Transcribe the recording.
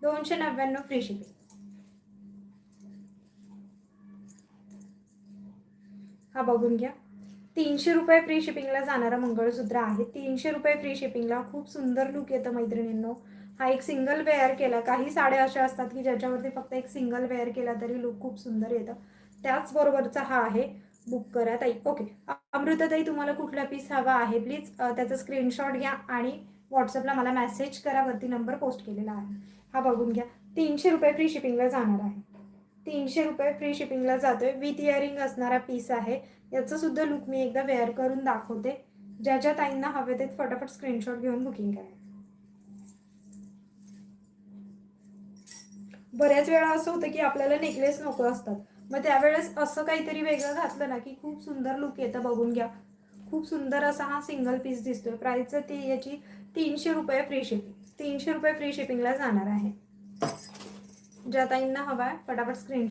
299 free shipping. हा बघून घ्या. 300 रुपये फ्री शिपिंगला जाणारा मंगळसूत्र आहे. 300 रुपये फ्री शिपिंगला. खूप सुंदर लुक येतं मैत्रिणींनो. हा एक सिंगल वेअर केला. काही साड्या अशा असतात की ज्याच्यावरती फक्त एक सिंगल वेअर केला तरी लुक खूप सुंदर येतं. त्याचबरोबरचा हा आहे. बुक करा ताई. ओके. अमृताताई, तुम्हाला कुठला पीस हवा आहे प्लीज त्याचा स्क्रीनशॉट घ्या आणि व्हॉट्सअपला मला मेसेज करा. वरती नंबर पोस्ट केलेला आहे. हा बघून घ्या. 300 रुपये फ्री शिपिंगला जाणार आहे. 300 रुपये फ्री शिपिंगला जातोय. विथ इयरिंग असणारा पीस आहे. याचं सुद्धा लुक मी एकदा वेअर करून दाखवते. ज्या ज्या ताईंना हवे ते फटाफट स्क्रीनशॉट घेऊन बुकिंग करा. बऱ्याच वेळा असं होतं की आपल्याला नेकलेस नको असतात, मग त्यावेळेस असं काहीतरी वेगळं घातलं ना की खूप सुंदर लुक येतं. बघून घ्या. खूप सुंदर असा हा सिंगल पीस दिसतोय. प्राइसचं ती याची 300 रुपये फ्री शिपिंग. 300 रुपये फ्री शिपिंगला जाणार आहे. ज्या ताईंना हवा आहे फटाफट स्क्रीन